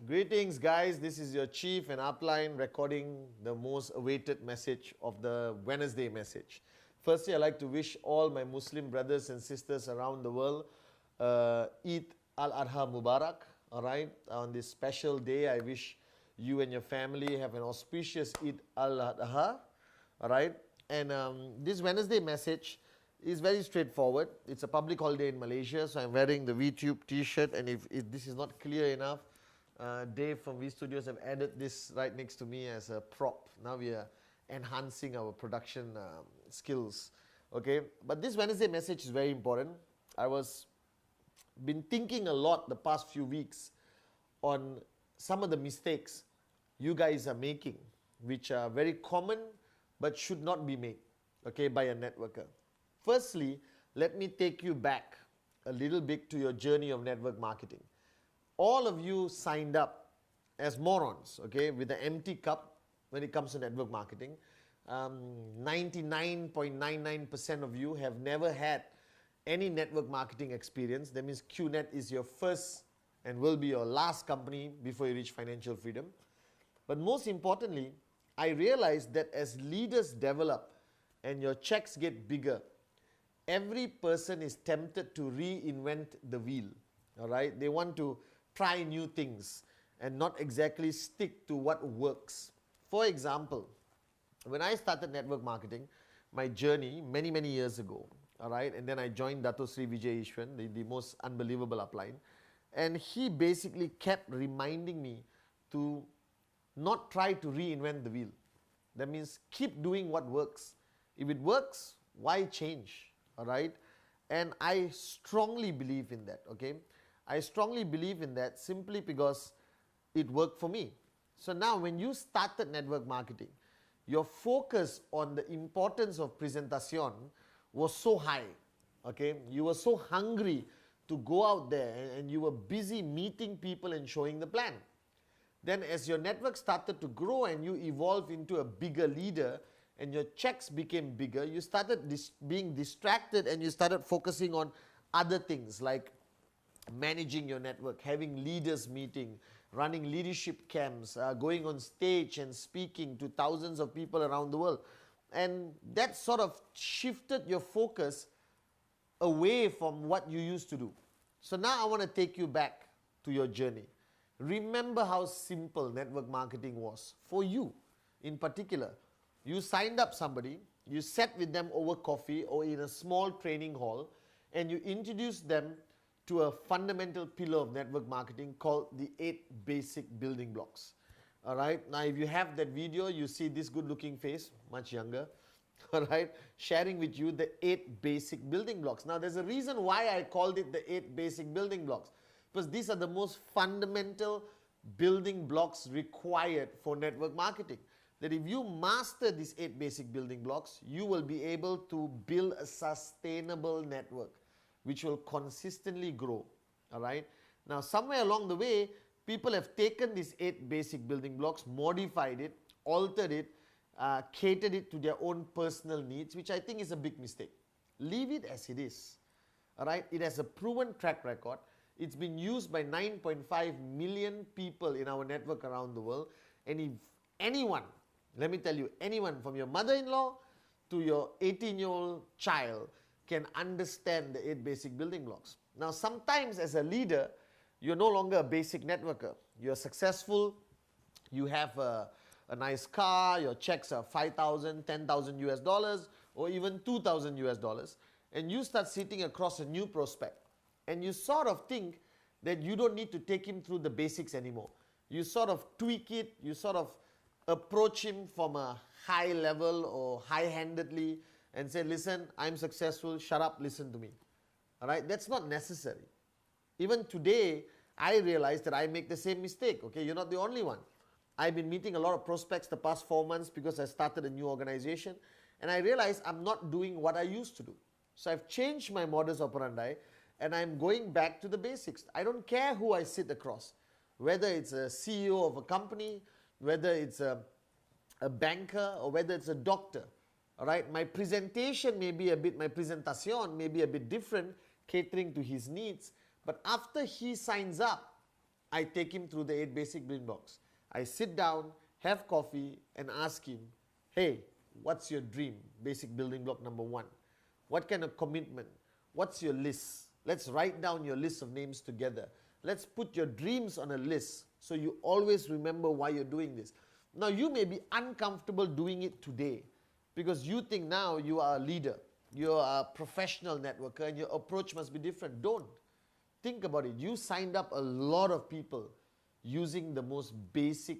Greetings, guys. This is your chief and upline recording the most awaited message of the Wednesday message. Firstly, I'd like to wish all my Muslim brothers and sisters around the world Eid al-Adha Mubarak. All right, on this special day, I wish you and your family have an auspicious Eid al-Adha. All right, and this Wednesday message is very straightforward. It's a public holiday in Malaysia, so I'm wearing the VTube t-shirt, and if this is not clear enough, Dave from V Studios have added this right next to me as a prop. Now we are enhancing our production skills. Okay, but this Wednesday message is very important. I was been thinking a lot the past few weeks on some of the mistakes you guys are making, which are very common but should not be made, okay, by a networker. Firstly, let me take you back a little bit to your journey of network marketing. All of you signed up as morons, okay, with an empty cup when it comes to network marketing. 99.99% of you have never had any network marketing experience. That means QNet is your first and will be your last company before you reach financial freedom. But most importantly, I realized that as leaders develop and your checks get bigger, every person is tempted to reinvent the wheel. All right, they want to try new things and not exactly stick to what works. For example, when I started network marketing, my journey many years ago, all right, and then I joined Dato Sri Vijay Ishwan, the most unbelievable upline, and he basically kept reminding me to not try to reinvent the wheel. That means keep doing what works. If it works, why change? All right, and I strongly believe in that. Okay, I strongly believe in that simply because it worked for me. So now when you started network marketing, your focus on the importance of presentation was so high. Okay, you were so hungry to go out there and you were busy meeting people and showing the plan. Then as your network started to grow and you evolved into a bigger leader and your checks became bigger, you started being distracted and you started focusing on other things like managing your network, having leaders meeting, running leadership camps, going on stage and speaking to thousands of people around the world. And that sort of shifted your focus away from what you used to do. So now I want to take you back to your journey. Remember how simple network marketing was for you in particular. You signed up somebody, you sat with them over coffee or in a small training hall, and you introduced them to a fundamental pillar of network marketing called the 8 basic building blocks. All right, now if you have that video, you see this good looking face, much younger, all right, sharing with you the 8 basic building blocks. Now there's a reason why I called it the 8 basic building blocks, because these are the most fundamental building blocks required for network marketing. That if you master these 8 basic building blocks, you will be able to build a sustainable network which will consistently grow. All right. Now, somewhere along the way, people have taken these 8 basic building blocks, modified it, altered it, catered it to their own personal needs, which I think is a big mistake. Leave it as it is. All right. It has a proven track record. It's been used by 9.5 million people in our network around the world. And if anyone, let me tell you, anyone from your mother-in-law to your 18-year-old child can understand the 8 basic building blocks. Now, sometimes as a leader, you're no longer a basic networker. You're successful, you have a nice car, your checks are 5,000, 10,000 US dollars, or even 2,000 US dollars, and you start sitting across a new prospect. And you sort of think that you don't need to take him through the basics anymore. You sort of tweak it, you sort of approach him from a high level or high-handedly and say, listen, I'm successful, shut up, listen to me. All right, that's not necessary. Even today, I realize that I make the same mistake. Okay, you're not the only one. I've been meeting a lot of prospects the past 4 months because I started a new organization, and I realize I'm not doing what I used to do. So I've changed my modus operandi, and I'm going back to the basics. I don't care who I sit across, whether it's a CEO of a company, whether it's a banker, or whether it's a doctor. All right, my presentation may be a bit, my presentation may be a bit different, catering to his needs. But after he signs up, I take him through the 8 basic building blocks. I sit down, have coffee, and ask him, hey, what's your dream? Basic building block number 1. What kind of commitment? What's your list? Let's write down your list of names together. Let's put your dreams on a list so you always remember why you're doing this. Now, you may be uncomfortable doing it today because you think now you are a leader, you're a professional networker, and your approach must be different. Don't. Think about it. You signed up a lot of people using the most basic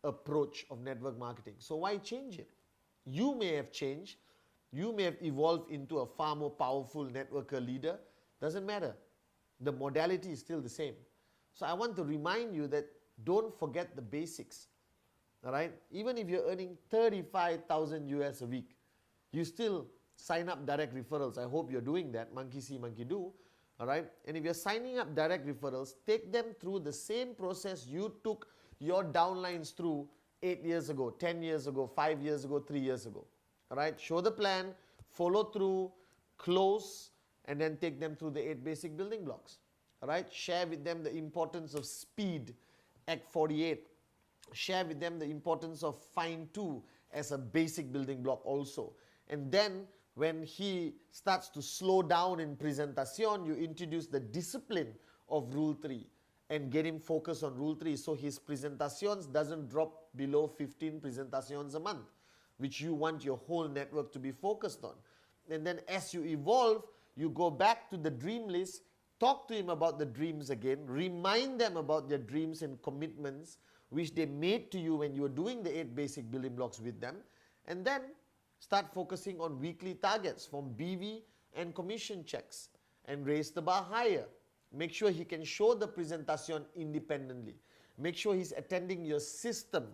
approach of network marketing. So why change it? You may have changed. You may have evolved into a far more powerful networker leader. Doesn't matter. The modality is still the same. So I want to remind you that don't forget the basics. All right? Even if you're earning 35,000 US a week, you still sign up direct referrals. I hope you're doing that. Monkey see, monkey do. All right? And if you're signing up direct referrals, take them through the same process you took your downlines through 8 years ago, 10 years ago, 5 years ago, 3 years ago. All right? Show the plan, follow through, close, and then take them through the 8 basic building blocks. All right? Share with them the importance of speed, Act 48. Share with them the importance of Find 2 as a basic building block also. And then when he starts to slow down in presentation, you introduce the discipline of Rule 3 and get him focused on Rule 3 so his presentations doesn't drop below 15 presentations a month, which you want your whole network to be focused on. And then as you evolve, you go back to the dream list, talk to him about the dreams again, remind them about their dreams and commitments which they made to you when you were doing the 8 basic building blocks with them, and then start focusing on weekly targets from BV and commission checks and raise the bar higher. Make sure he can show the presentation independently. Make sure he's attending your system,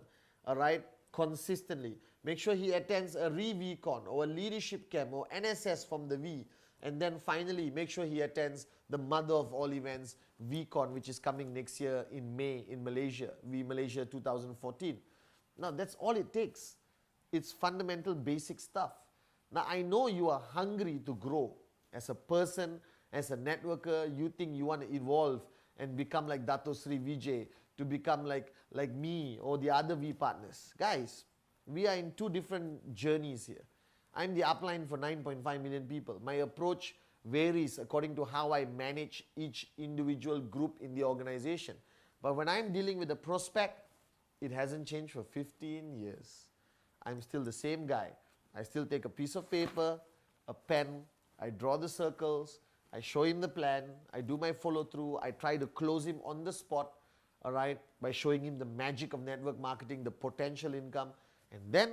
all right, consistently. Make sure he attends a re-VCon or a leadership camp or NSS from the V. And then finally, make sure he attends the mother of all events, VCon, which is coming next year in May in Malaysia, Malaysia 2014. Now, that's all it takes. It's fundamental basic stuff. Now, I know you are hungry to grow as a person, as a networker. You think you want to evolve and become like Dato Sri Vijay, to become like me or the other V partners. Guys, we are in 2 different journeys here. I'm the upline for 9.5 million people. My approach varies according to how I manage each individual group in the organization. But when I'm dealing with a prospect, it hasn't changed for 15 years. I'm still the same guy. I still take a piece of paper, a pen, I draw the circles, I show him the plan, I do my follow through, I try to close him on the spot, all right, by showing him the magic of network marketing, the potential income, and then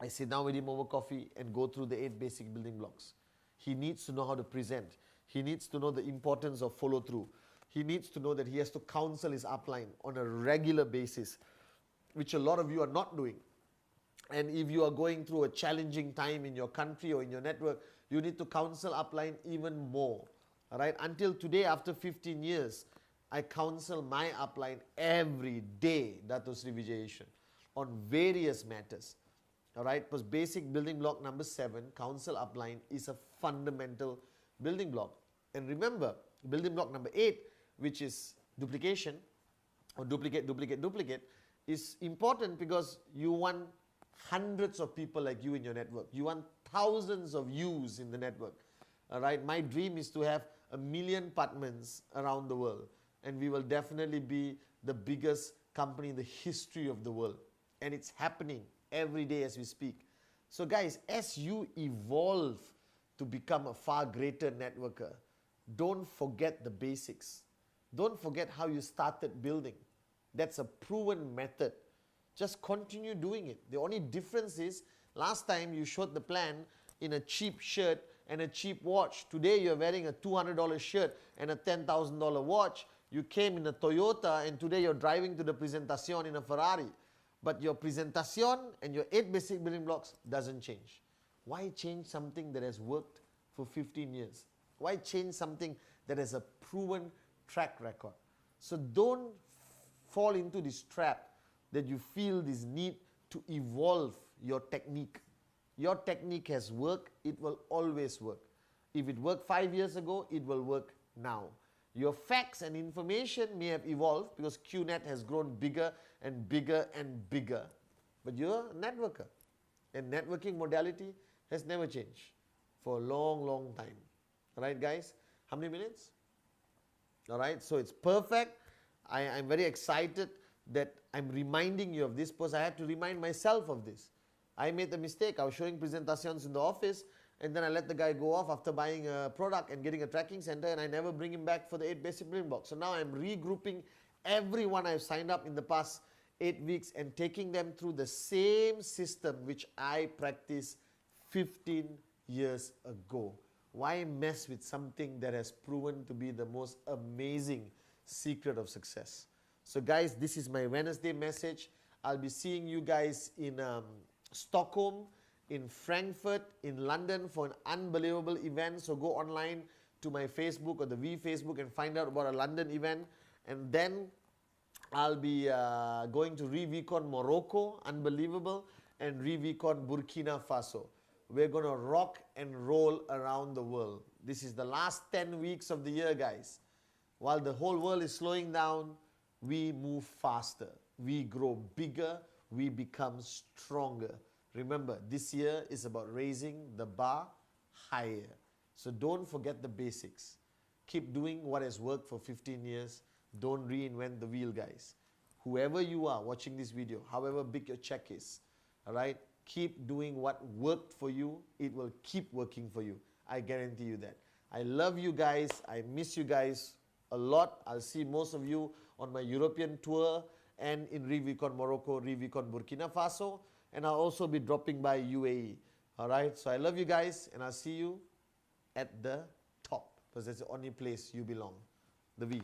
I sit down with him over coffee and go through the 8 basic building blocks. He needs to know how to present. He needs to know the importance of follow through. He needs to know that he has to counsel his upline on a regular basis, which a lot of you are not doing. And if you are going through a challenging time in your country or in your network, you need to counsel upline even more. All right? Until today, after 15 years, I counsel my upline every day, Dato Sri Vijayeshan, on various matters. All right? Because basic building block number 7, counsel upline, is a fundamental building block. And remember, building block number 8, which is duplication, or duplicate, is important because you want hundreds of people like you in your network. You want thousands of yous in the network. All right? My dream is to have 1 million apartments around the world. And we will definitely be the biggest company in the history of the world. And it's happening every day as we speak. So guys, as you evolve to become a far greater networker, don't forget the basics. Don't forget how you started building. That's a proven method. Just continue doing it. The only difference is, last time you showed the plan in a cheap shirt and a cheap watch. Today you're wearing a $200 shirt and a $10,000 watch. You came in a Toyota and today you're driving to the presentation in a Ferrari. But your presentation and your 8 basic building blocks doesn't change. Why change something that has worked for 15 years? Why change something that has a proven track record? So don't fall into this trap that you feel this need to evolve your technique. Your technique has worked, it will always work. If it worked 5 years ago, it will work now. Your facts and information may have evolved because QNet has grown bigger and bigger and bigger. But you're a networker. And networking modality has never changed for a long, long time. All right, guys? How many minutes? All right, so it's perfect. I'm very excited that I'm reminding you of this because I had to remind myself of this. I made the mistake. I was showing presentations in the office, and then I let the guy go off after buying a product and getting a tracking center, and I never bring him back for the 8 basic building blocks. So now I'm regrouping everyone I've signed up in the past 8 weeks and taking them through the same system which I practiced 15 years ago. Why mess with something that has proven to be the most amazing secret of success? So guys, this is my Wednesday message. I'll be seeing you guys in Stockholm, in Frankfurt, in London for an unbelievable event. So go online to my Facebook or the V Facebook and find out about a London event. And then I'll be going to ReVCon Morocco, unbelievable, and ReVCon Burkina Faso. We're going to rock and roll around the world. This is the last 10 weeks of the year, guys. While the whole world is slowing down, we move faster. We grow bigger. We become stronger. Remember, this year is about raising the bar higher. So don't forget the basics. Keep doing what has worked for 15 years. Don't reinvent the wheel, guys. Whoever you are watching this video, however big your check is, all right, keep doing what worked for you. It will keep working for you. I guarantee you that. I love you guys. I miss you guys a lot. I'll see most of you on my European tour and in ReVCon Morocco, ReVCon Burkina Faso, and I'll also be dropping by UAE. All right, so I love you guys, and I'll see you at the top because that's the only place you belong. The V.